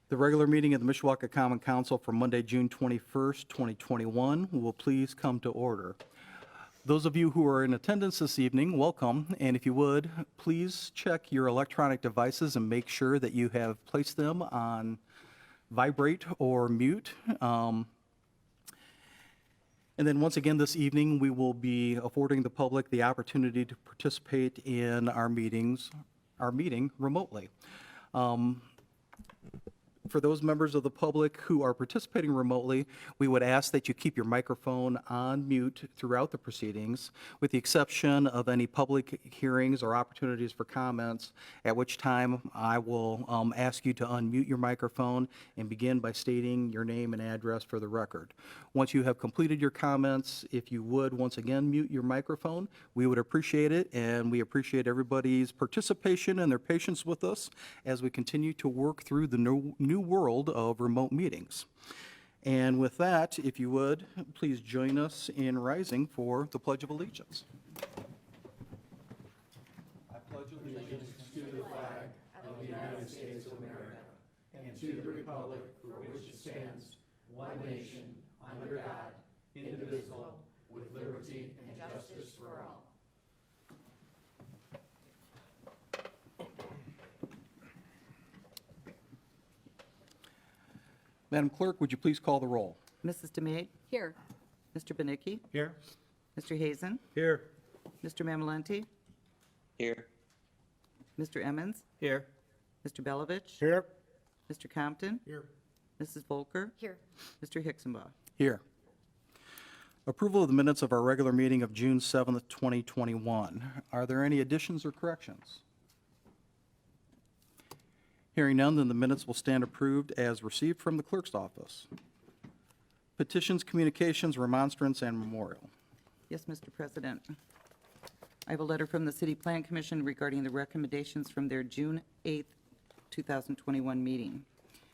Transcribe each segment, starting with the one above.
The regular meeting of the Mishawaka Common Council for Monday, June 21st, 2021 will please come to order. Those of you who are in attendance this evening, welcome, and if you would, please check your electronic devices and make sure that you have placed them on vibrate or mute. And then once again this evening, we will be affording the public the opportunity to participate in our meeting remotely. For those members of the public who are participating remotely, we would ask that you keep your microphone on mute throughout the proceedings, with the exception of any public hearings or opportunities for comments, at which time I will ask you to unmute your microphone and begin by stating your name and address for the record. Once you have completed your comments, if you would once again mute your microphone, we would appreciate it, and we appreciate everybody's participation and their patience with us as we continue to work through the new world of remote meetings. And with that, if you would, please join us in rising for the Pledge of Allegiance. I pledge allegiance to the flag of the United States of America and to the republic for which it stands, one nation, under God, indivisible, with liberty and justice for all. Madam Clerk, would you please call the roll? Mrs. DeMade? Here. Mr. Benicki? Here. Mr. Hazen? Here. Mr. Mamalenti? Here. Mr. Emmons? Here. Mr. Belovich? Here. Mr. Compton? Here. Mrs. Volker? Here. Mr. Hicksonbaugh? Here. Approval of the minutes of our regular meeting of June 7th, 2021. Are there any additions or corrections? Hearing none, then the minutes will stand approved as received from the clerk's office. Petitions, communications, remonstrance, and memorial. Yes, Mr. President. I have a letter from the City Plan Commission regarding the recommendations from their June 8th, 2021 meeting.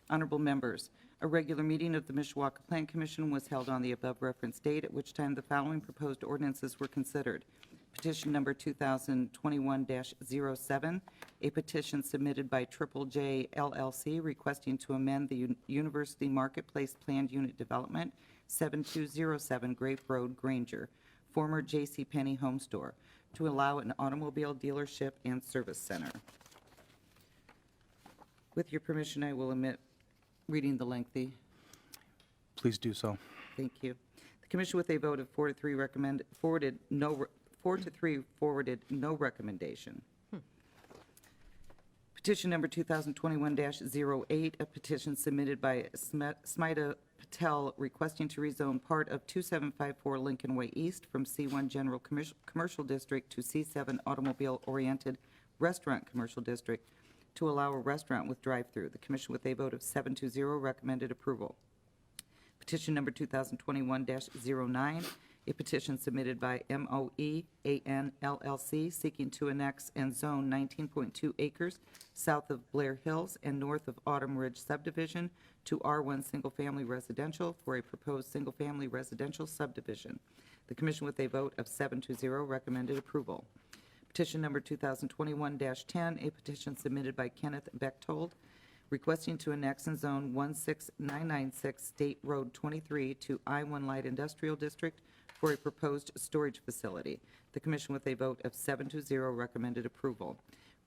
Honorable members, a regular meeting of the Mishawaka Plan Commission was held on the above referenced date, at which time the following proposed ordinances were considered. Petition number 2021-07, a petition submitted by Triple J LLC requesting to amend the University Marketplace Planned Unit Development, 7207 Grape Road, Granger, former JCPenney Home Store, to allow an automobile dealership and service center. With your permission, I will omit reading the lengthy. Please do so. Thank you. The commission, with a vote of 4 to 3, forwarded no recommendation. Petition number 2021-08, a petition submitted by Smita Patel requesting to rezone part of 2754 Lincoln Way East from C1 General Commercial District to C7 Automobile-Oriented Restaurant Commercial District to allow a restaurant with drive-through. The commission, with a vote of 7-0, recommended approval. Petition number 2021-09, a petition submitted by MOEAN LLC seeking to annex and zone 19.2 acres south of Blair Hills and north of Autumn Ridge subdivision to R1 single-family residential for a proposed single-family residential subdivision. The commission, with a vote of 7-0, recommended approval. Petition number 2021-10, a petition submitted by Kenneth Bechtold requesting to annex and zone 16996 State Road 23 to I-1 Light Industrial District for a proposed storage facility. The commission, with a vote of 7-0, recommended approval.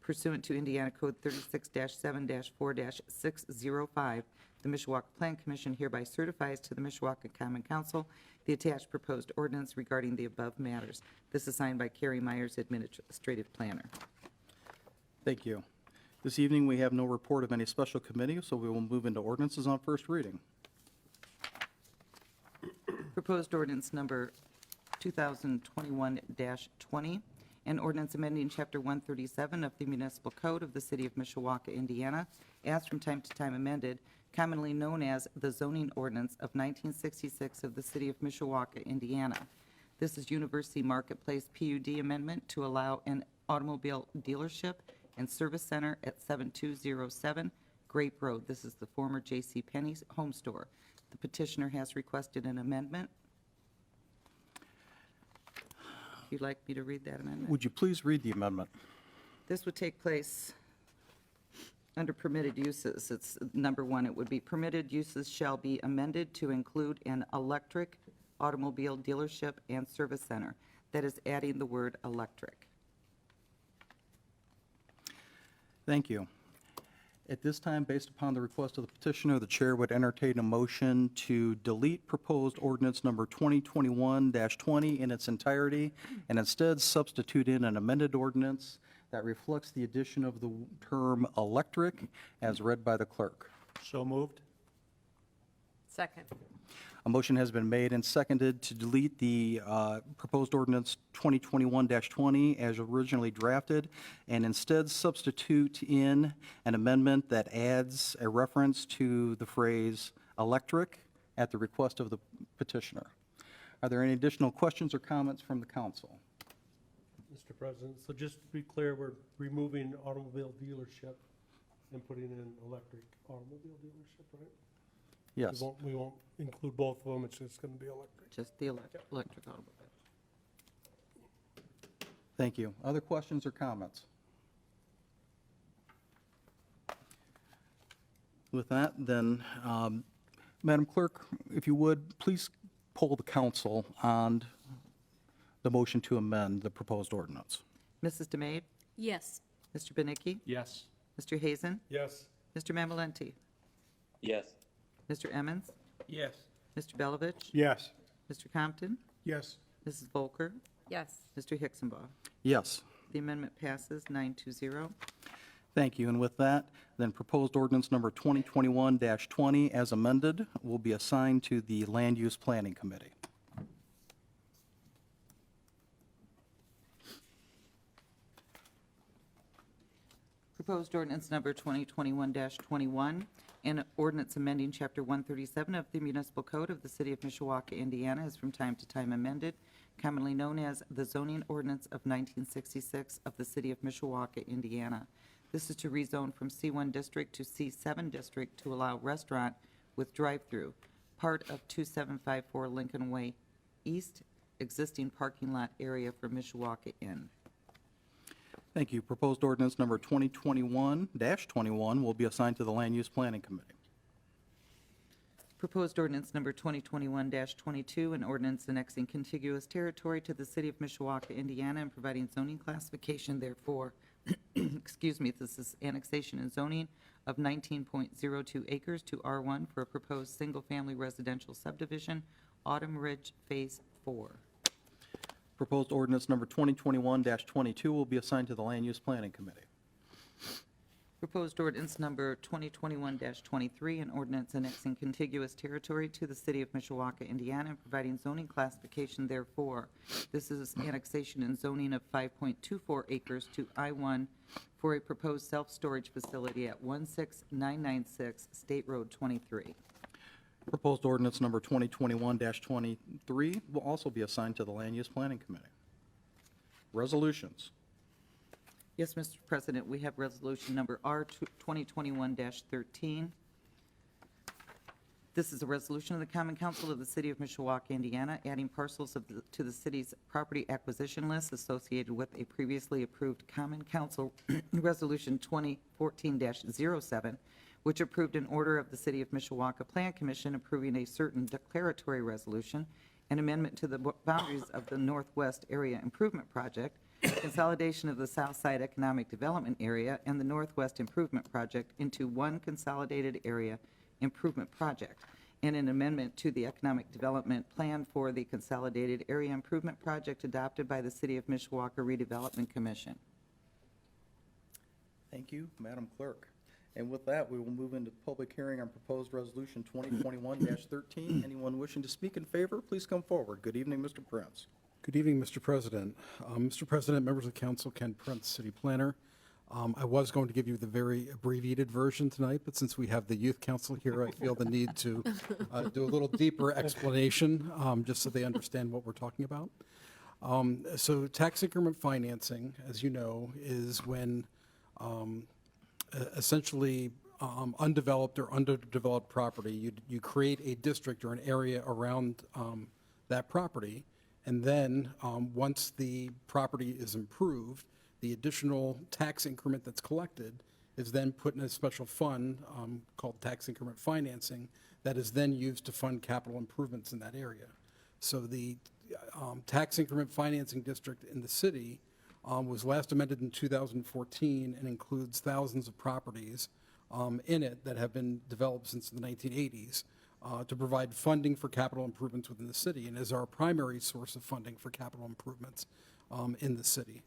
Pursuant to Indiana Code 36-7-4-605, the Mishawaka Plan Commission hereby certifies to the Mishawaka Common Council the attached proposed ordinance regarding the above matters. This is signed by Carrie Myers, Administrative Planner. Thank you. This evening, we have no report of any special committee, so we will move into ordinances on first reading. Proposed ordinance number 2021-20, an ordinance amending Chapter 137 of the Municipal Code of the City of Mishawaka, Indiana, as from time to time amended, commonly known as the Zoning Ordinance of 1966 of the City of Mishawaka, Indiana. This is University Marketplace PUD amendment to allow an automobile dealership and service center at 7207 Grape Road. This is the former JCPenney's home store. The petitioner has requested an amendment. If you'd like me to read that amendment. Would you please read the amendment? This would take place Under permitted uses, it's number 1, it would be permitted uses shall be amended to include an electric automobile dealership and service center. That is adding the word electric. Thank you. At this time, based upon the request of the petitioner, the chair would entertain a motion to delete proposed ordinance number 2021-20 in its entirety and instead substitute in an amended ordinance that reflects the addition of the term electric as read by the clerk. So moved. Second. A motion has been made and seconded to delete the proposed ordinance 2021-20 as originally drafted and instead substitute in an amendment that adds a reference to the phrase electric at the request of the petitioner. Are there any additional questions or comments from the council? Mr. President, so just to be clear, we're removing automobile dealership and putting in electric automobile dealership, right? Yes. We won't include both of them, it's just going to be electric. Just the electric automobile. Thank you. Other questions or comments? With that, then, Madam Clerk, if you would, please poll the council on the motion to amend the proposed ordinance. Mrs. DeMaid? Yes. Mr. Benicki? Yes. Mr. Hazen? Yes. Mr. Mamalenti? yes, Mr. Emmons? Yes. Mr. Belovich? Yes. Mr. Compton? Yes. Mrs. Volker? Yes. Mr. Hicksonbaugh? Yes. The amendment passes 9-0. Thank you. And with that, then proposed ordinance number 2021-20 as amended will be assigned to the Land Use Planning Committee. Proposed ordinance number 2021-21, an ordinance amending Chapter 137 of the Municipal Code of the City of Mishawaka, Indiana, is from time to time amended, commonly known as the zoning ordinance of 1966 of the City of Mishawaka, Indiana. This is to rezone from C1 district to C7 district to allow restaurant with drive-through, part of 2754 Lincoln Way East, existing parking lot area for Mishawaka Inn. Thank you. Proposed ordinance number 2021-21 will be assigned to the Land Use Planning Committee. Proposed ordinance number 2021-22, an ordinance annexing contiguous territory to the city of Mishawaka, Indiana, and providing zoning classification therefore. Excuse me, this is annexation and zoning of 19.02 acres to R1 for a proposed single-family residential subdivision, Autumn Ridge Phase 4. Proposed ordinance number 2021-22 will be assigned to the Land Use Planning Committee. Proposed ordinance number 2021-23, an ordinance annexing contiguous territory to the city of Mishawaka, Indiana, and providing zoning classification therefore. This is annexation and zoning of 5.24 acres to I-1 for a proposed self-storage facility at 16996 State Road 23. Proposed ordinance number 2021-23 will also be assigned to the Land Use Planning Committee. Resolutions. Yes, Mr. President, we have resolution number R 2021-13. This is a resolution of the Common Council of the City of Mishawaka, Indiana, adding parcels to the city's property acquisition list associated with a previously approved Common Council Resolution 2014-07, which approved an order of the City of Mishawaka Plan Commission approving a certain declaratory resolution, an amendment to the boundaries of the Northwest Area Improvement Project, consolidation of the South Side Economic Development Area and the Northwest Improvement Project into one consolidated area improvement project, and an amendment to the Economic Development Plan for the Consolidated Area Improvement Project adopted by the City of Mishawaka Redevelopment Commission. Thank you, Madam Clerk. And with that, we will move into public hearing on proposed resolution 2021-13. Anyone wishing to speak in favor, please come forward. Good evening, Mr. Prince. Good evening, Mr. President. Mr. President, members of the council, Ken Prince, City Planner. I was going to give you the very abbreviated version tonight, but since we have the youth council here, I feel the need to do a little deeper explanation, just so they understand what we're talking about. So tax increment financing, as you know, is when essentially undeveloped or underdeveloped property, you create a district or an area around that property, and then once the property is improved, the additional tax increment that's collected is then put in a special fund called tax increment financing that is then used to fund capital improvements in that area. So the tax increment financing district in the city was last amended in 2014 and includes thousands of properties in it that have been developed since the 1980s to provide funding for capital improvements within the city, and is our primary source of funding for capital improvements in the city.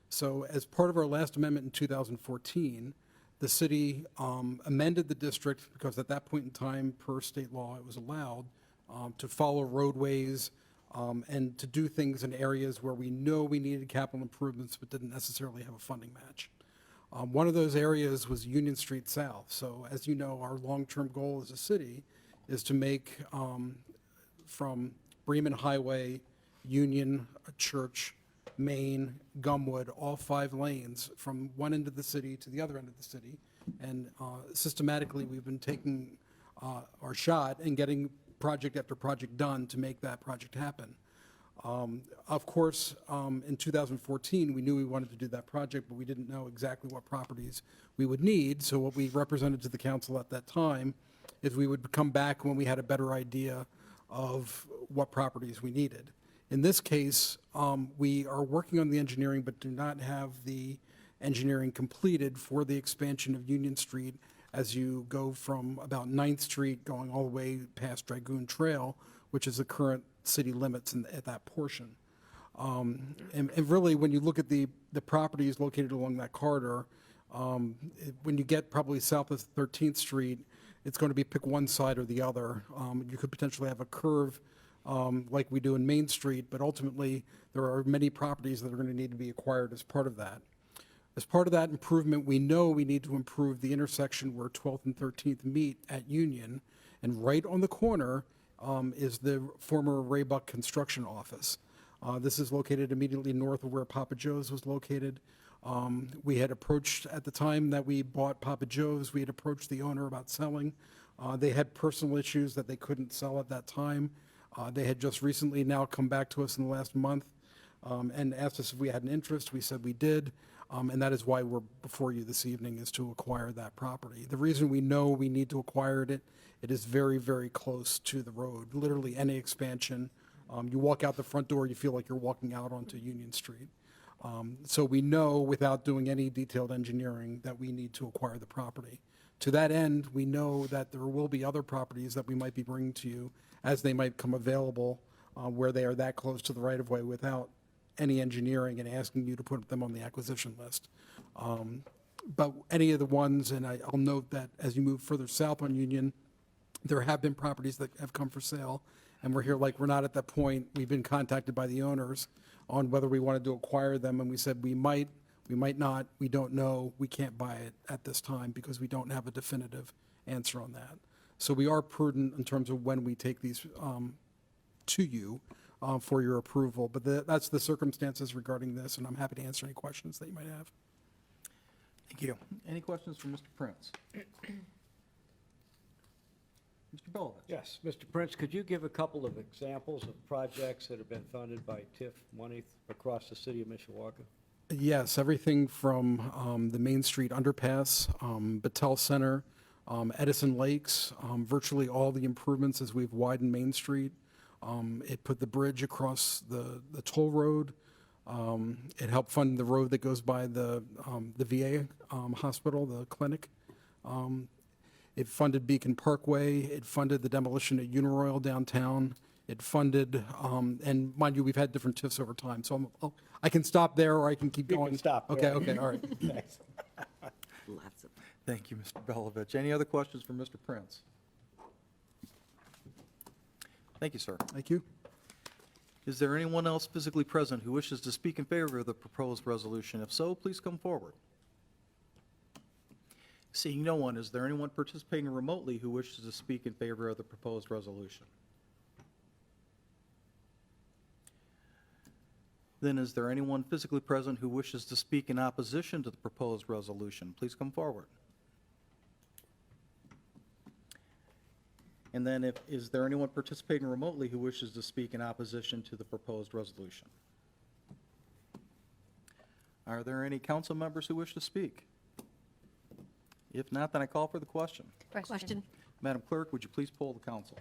So as part of our last amendment in 2014, the city amended the district because at that point in time, per state law, it was allowed to follow roadways and to do things in areas where we know we needed capital improvements but didn't necessarily have a funding match. One of those areas was Union Street South. So as you know, our long-term goal as a city is to make from Bremen Highway, Union, Church, Main, Gumwood, all 5 lanes from one end of the city to the other end of the city. And systematically, we've been taking our shot and getting project after project done to make that project happen. Of course, in 2014, we knew we wanted to do that project, but we didn't know exactly what properties we would need. So what we represented to the council at that time is we would come back when we had a better idea of what properties we needed. In this case, we are working on the engineering, but do not have the engineering completed for the expansion of Union Street as you go from about 9th Street going all the way past Dragoon Trail, which is the current city limits at that portion. And really, when you look at the properties located along that corridor, when you get probably south of 13th Street, it's going to be pick one side or the other. You could potentially have a curve like we do in Main Street, but ultimately there are many properties that are going to need to be acquired as part of that. As part of that improvement, we know we need to improve the intersection where 12th and 13th meet at Union, and right on the corner is the former Raybuck Construction Office. This is located immediately north of where Papa Joe's was located. We had approached, at the time that we bought Papa Joe's, we had approached the owner about selling. They had personal issues that they couldn't sell at that time. They had just recently now come back to us in the last month and asked us if we had an interest. We said we did, and that is why we're before you this evening, is to acquire that property. The reason we know we need to acquire it, it is very, very close to the road. Literally any expansion, you walk out the front door, you feel like you're walking out onto Union Street. So we know without doing any detailed engineering that we need to acquire the property. To that end, we know that there will be other properties that we might be bringing to you as they might come available where they are that close to the right-of-way without any engineering and asking you to put them on the acquisition list. But any of the ones, and I'll note that as you move further south on Union, there have been properties that have come for sale, and we're here like we're not at that point. We've been contacted by the owners on whether we wanted to acquire them, and we said we might not, we don't know, we can't buy it at this time because we don't have a definitive answer on that. So we are prudent in terms of when we take these to you for your approval, but that's the circumstances regarding this, and I'm happy to answer any questions that you might have. Thank you. Any questions for Mr. Prince? Mr. Belovich? Yes, Mr. Prince, could you give a couple of examples of projects that have been funded by TIF money across the city of Mishawaka? Yes, everything from the Main Street underpass, Battelle Center, Edison Lakes, virtually all the improvements as we've widened Main Street. It put the bridge across the toll road. It helped fund the road that goes by the VA hospital, the clinic. It funded Beacon Parkway. It funded the demolition of Uniroyal downtown. It funded, and mind you, we've had different TIFs over time, so I can stop there or I can keep You going. can stop Okay, there. okay, all right. Thanks. Lots of. Thank you, Mr. Belovich. Any other questions for Mr. Prince? Thank you, sir. Thank you. Is there anyone else physically present who wishes to speak in favor of the proposed resolution? If so, please come forward. Seeing no one, is there anyone participating remotely who wishes to speak in favor of the proposed resolution? Then is there anyone physically present who wishes to speak in opposition to the proposed resolution? Please come forward. And then is there anyone participating remotely who wishes to speak in opposition to the proposed resolution? Are there any council members who wish to speak? If not, then I call for the question. Question. Madam Clerk, would you please poll the council?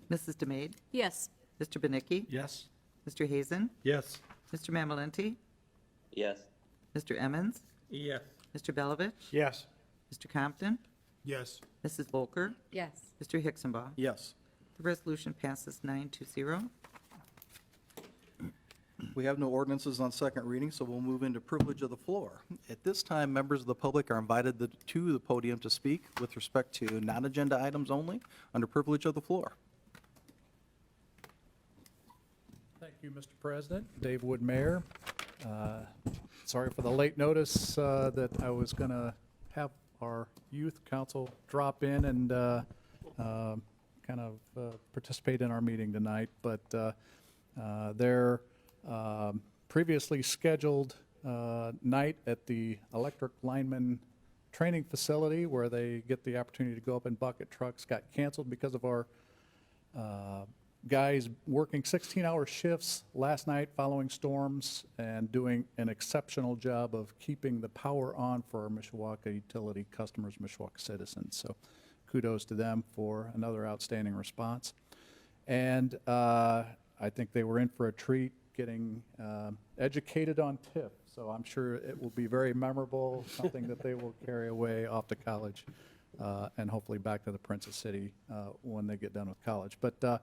Mrs. DeMade? Yes. Mr. Benicki? Yes. Mr. Hazen? Yes. Mr. Mamalenti? Yes. Mr. Emmons? Yes. Mr. Belovich? Yes. Mr. Compton? Yes. Mrs. Volker? Yes. Mr. Hicksonbaugh? Yes. The resolution passes 9-0. We have no ordinances on second reading, so we'll move into privilege of the floor. At this time, members of the public are invited to the podium to speak with respect to non-agenda items only under privilege of the floor. Thank you, Mr. President. Dave Wood, Mayor. Sorry for the late notice that I was going to have our youth council drop in and kind of participate in our meeting tonight, but their previously scheduled night at the electric lineman training facility where they get the opportunity to go up in bucket trucks got canceled because of our guys working 16-hour shifts last night following storms and doing an exceptional job of keeping the power on for our Mishawaka utility customers, Mishawaka citizens. So kudos to them for another outstanding response. And I think they were in for a treat getting educated on TIF. So I'm sure it will be very memorable, something that they will carry away off to college and hopefully back to the Princess City when they get done with college. But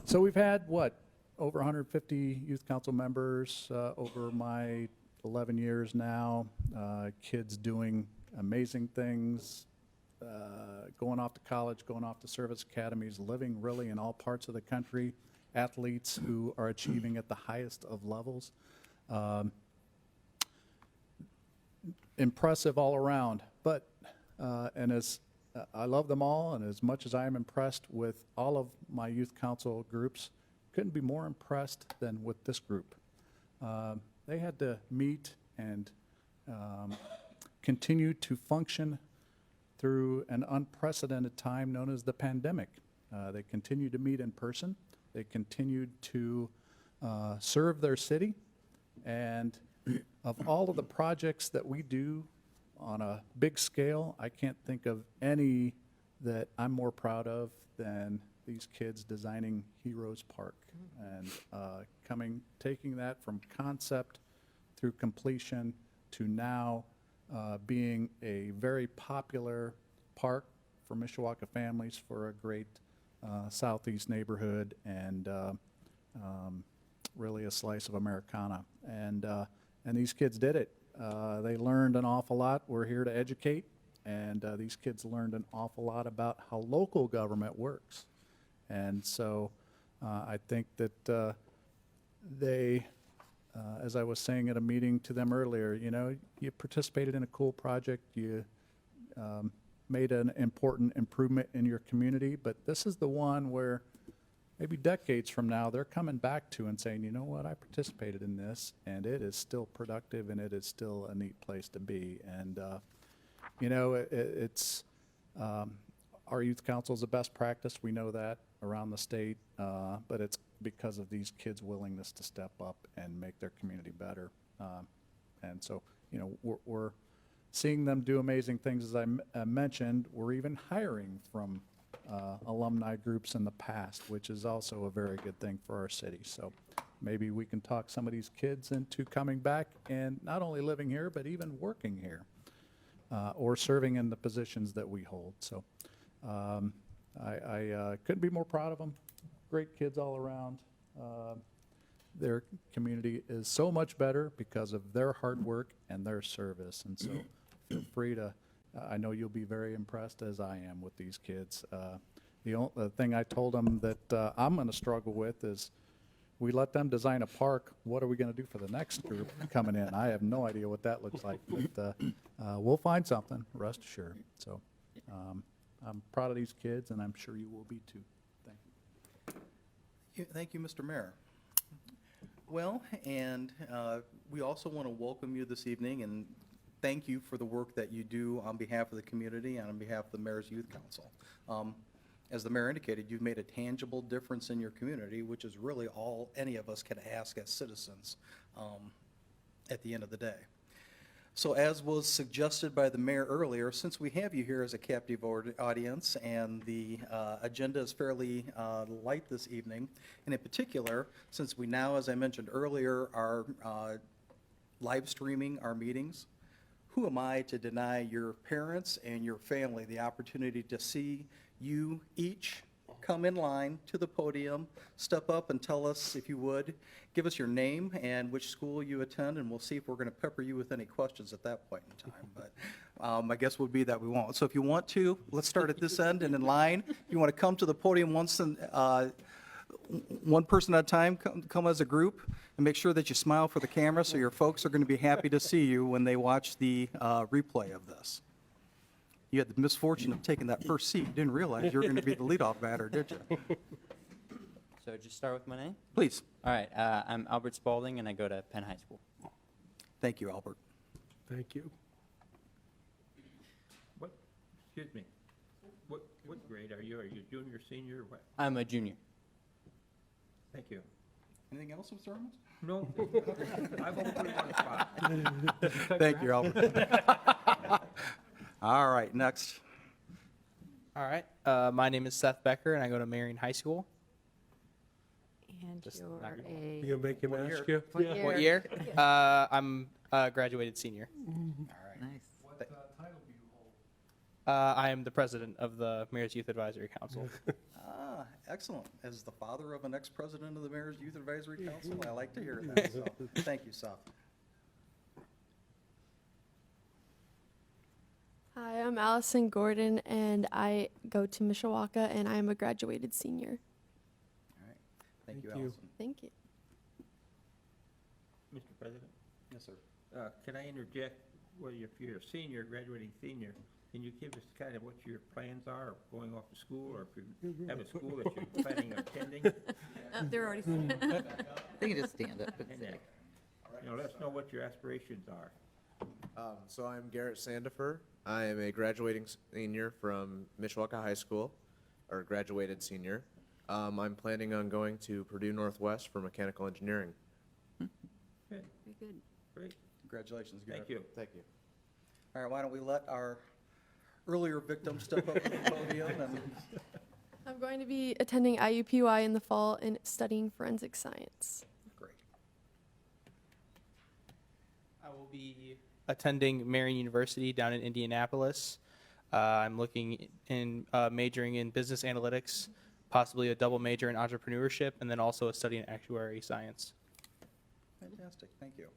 so we've had, over 150 youth council members over my 11 years now, kids doing amazing things, going off to college, going off to service academies, living really in all parts of the country, athletes who are achieving at the highest of levels. Impressive all around, but, and as I love them all, and as much as I am impressed with all of my youth council groups, couldn't be more impressed than with this group. They had to meet and continue to function through an unprecedented time known as the pandemic. They continued to meet in person. They continued to serve their city. And of all of the projects that we do on a big scale, I can't think of any that I'm more proud of than these kids designing Heroes Park and taking that from concept through completion to now being a very popular park for Mishawaka families, for a great southeast neighborhood, and really a slice of Americana. And these kids did it. They learned an awful lot. We're here to educate, and these kids learned an awful lot about how local government works. And so I think that they, as I was saying at a meeting to them earlier, you participated in a cool project, you made an important improvement in your community, but this is the one where maybe decades from now, they're coming back to and saying, you know what, I participated in this, and it is still productive, and it is still a neat place to be. And, it's our youth council is the best practice. We know that around the state, but it's because of these kids' willingness to step up and make their community better. And so, we're seeing them do amazing things, as I mentioned. We're even hiring from alumni groups in the past, which is also a very good thing for our city. So maybe we can talk some of these kids into coming back and not only living here, but even working here or serving in the positions that we hold. So I couldn't be more proud of them. Great kids all around. Their community is so much better because of their hard work and their service. And so feel free to, I know you'll be very impressed, as I am, with these kids. The thing I told them that I'm going to struggle with is, we let them design a park, what are we going to do for the next group coming in? I have no idea what that looks like, but we'll find something, rest assured. So I'm proud of these kids, and I'm sure you will be too. Thank you. Thank you, Mr. Mayor. Well, and we also want to welcome you this evening and thank you for the work that you do on behalf of the community and on behalf of the Mayor's Youth Council. As the mayor indicated, you've made a tangible difference in your community, which is really all any of us can ask as citizens at the end of the day. So as was suggested by the mayor earlier, since we have you here as a captive audience and the agenda is fairly light this evening, and in particular, since we now, as I mentioned earlier, are live streaming our meetings, who am I to deny your parents and your family the opportunity to see you each come in line to the podium, step up and tell us, if you would, give us your name and which school you attend, and we'll see if we're going to pepper you with any questions at that point in time. But my guess would be that we won't. So if you want to, let's start at this end and in line. If you want to come to the podium once, and one person at a time, come as a group, and make sure that you smile for the camera, so your folks are going to be happy to see you when they watch the replay of this. You had the misfortune of taking that first seat. You didn't realize you were going to be the leadoff batter, did you? So just start with my name? Please. All right, I'm Albert Spalding, and I go to Penn High School. Thank you, Albert. Thank you. What, excuse me, what grade are you? Are you junior, senior, or what? I'm a junior. Thank you. Anything else, Mr. Owens? No, I won't put you on the spot. Thank you, Albert. All right, next. All right. My name is Seth Becker, and I go to Marion High School. And Just you're not a, You gonna make him ask you? What year? I'm a graduated senior. Nice. I am the president of the Mayor's Youth Advisory Council. Excellent. As the father of an ex-president of the Mayor's Youth Advisory Council, I like to hear that. So, thank you, Seth. Hi, I'm Allison Gordon, and I go to Mishawaka, and I am a graduated senior. All right. Thank you, Thank you. Allison. Thank you. Mr. President, Yes, sir. can I interject, well, if you're a senior, graduating senior, can you give us kind of what your plans are, going off to school, or if you have a school that you're planning on attending? they're already, They can just stand up and And say. let us know what your aspirations are. So I'm Garrett Sandifer. I am a graduating senior from Mishawaka High School, or graduated senior. I'm planning on going to Purdue Northwest for mechanical engineering. Good, very good. great, Congratulations, Garrett. thank you. Thank you. All right, why don't we let our earlier victim step up to the podium and I'm going to be attending IUPUI in the fall and studying forensic science. great. I will be attending Marion University down in Indianapolis. I'm looking in majoring in business analytics, possibly a double major in entrepreneurship, and then also a study in actuary science. Fantastic, thank you.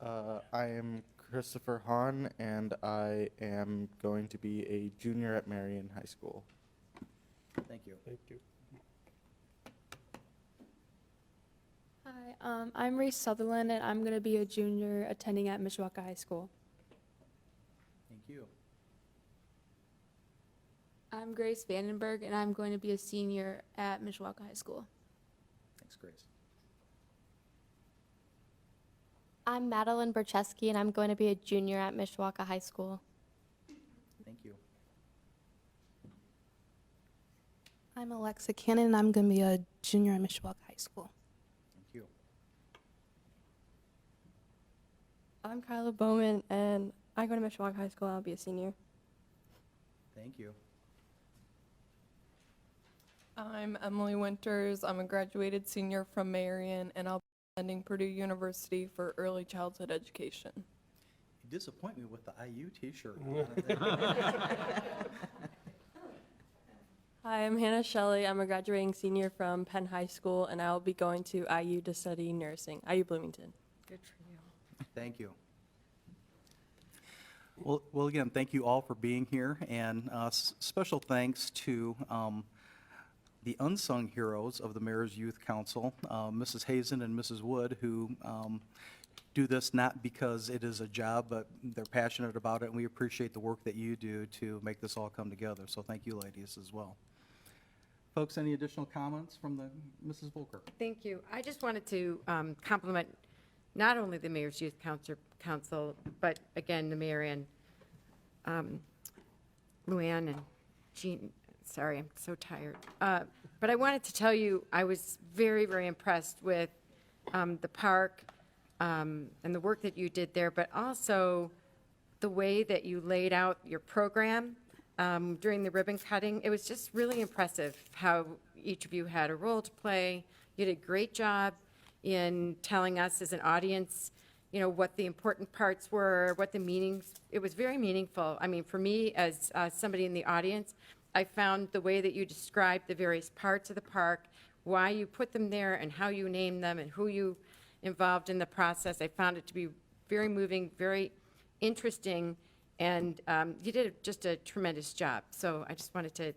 I am Christopher Hahn, and I am going to be a junior at Marion High School. Thank you. Thank you. Hi, I'm Reese Sutherland, and I'm going to be a junior attending at Mishawaka High School. Thank you. I'm Grace Vandenberg, and I'm going to be a senior at Mishawaka High School. Thanks, Grace. I'm Madeline Bercheski, and I'm going to be a junior at Mishawaka High School. Thank you. I'm Alexa Cannon, and I'm going to be a junior at Mishawaka High School. Thank you. I'm Kyla Bowman, and I go to Mishawaka High School. I'll be a senior. Thank you. I'm Emily Winters. I'm a graduated senior from Marion, and I'll be attending Purdue University for early childhood education. You disappoint me with the IU t-shirt. Hi, I'm Hannah Shelley. I'm a graduating senior from Penn High School, and I'll be going to IU to study nursing, IU Bloomington. Good for you. Thank you. Well, again, thank you all for being here, and special thanks to the unsung heroes of the Mayor's Youth Council, Mrs. Hazen and Mrs. Wood, who do this not because it is a job, but they're passionate about it, and we appreciate the work that you do to make this all come together. So thank you, ladies, as well. Folks, any additional comments from the Mrs. Volker? Thank you. I just wanted to compliment not only the Mayor's Youth Council, but again, the mayor and Luann and Jean. Sorry, I'm so tired. But I wanted to tell you, I was very, very impressed with the park, and the work that you did there, but also the way that you laid out your program during the ribbon cutting. It was just really impressive how each of you had a role to play. You did a great job in telling us as an audience, what the important parts were, what the meanings. It was very meaningful. I mean, for me, as somebody in the audience, I found the way that you described the various parts of the park, why you put them there, and how you named them, and who you involved in the process. I found it to be very moving, very interesting, and you did just a tremendous job. So I just wanted to,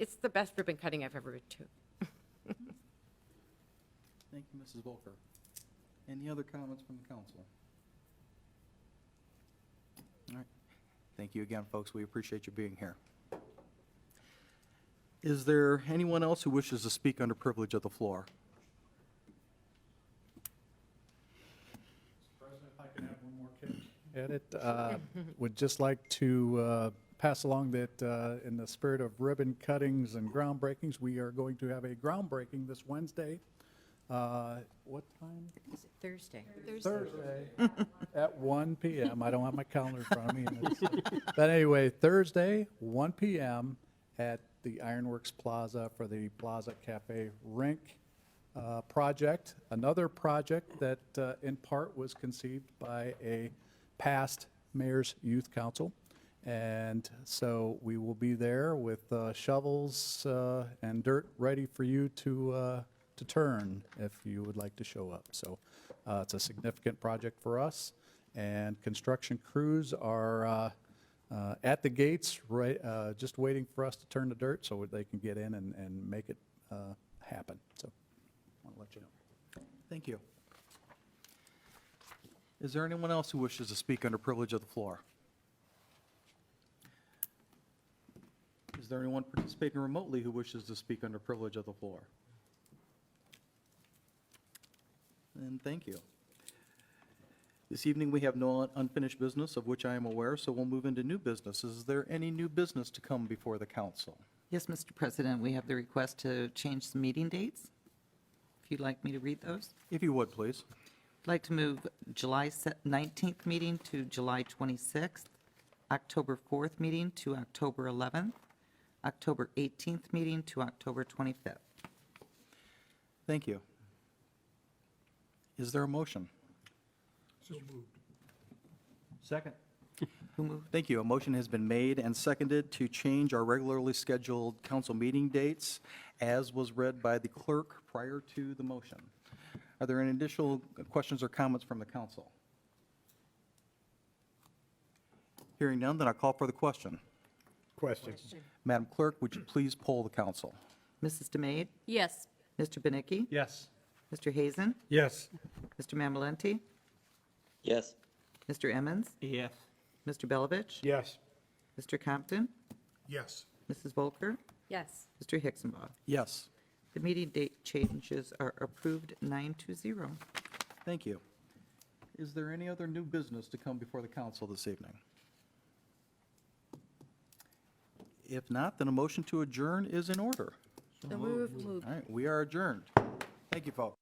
it's the best ribbon cutting I've ever been to. Thank you, Mrs. Volker. Any other comments from the council? All right. Thank you again, folks. We appreciate you being here. Is there anyone else who wishes to speak under privilege of the floor? President, if I can have one more kick at it, would just like to pass along that in the spirit of ribbon cuttings and groundbreakings, we are going to have a groundbreaking this Wednesday. What time? Is it Thursday? Thursday at 1 p.m. I don't have my calendar in front of me. But anyway, Thursday, 1 p.m. at the Ironworks Plaza for the Plaza Cafe Rink project. Another project that in part was conceived by a past Mayor's Youth Council. And so we will be there with shovels and dirt ready for you to turn if you would like to show up. So it's a significant project for us, and construction crews are at the gates, right, just waiting for us to turn the dirt so they can get in and make it happen. So I want to let you know. Thank you. Is there anyone else who wishes to speak under privilege of the floor? Is there anyone participating remotely who wishes to speak under privilege of the floor? And thank you. This evening, we have no unfinished business of which I am aware, so we'll move into new business. Is there any new business to come before the council? Yes, Mr. President, we have the request to change some meeting dates. If you'd like me to read those. If you would, please. I'd like to move July 19th meeting to July 26th, October 4th meeting to October 11th, October 18th meeting to October 25th. Thank you. Is there a motion? Second. Who moved? Thank you. A motion has been made and seconded to change our regularly scheduled council meeting dates, as was read by the clerk prior to the motion. Are there any additional questions or comments from the council? Hearing none, then I'll call for the question. Question. Madam Clerk, would you please poll the council? Mrs. DeMade? Yes. Mr. Benicki? Yes. Mr. Hazen? Yes. Mr. Mamalenti? Yes. Mr. Emmons? Yes. Mr. Belovich? Yes. Mr. Compton? Yes. Mrs. Volker? Yes. Mr. Hicksonbaugh? Yes. The meeting date changes are approved 9-0. Thank you. Is there any other new business to come before the council this evening? If not, then a motion to adjourn is in order. So moved. All right, we are adjourned. Thank you, folks.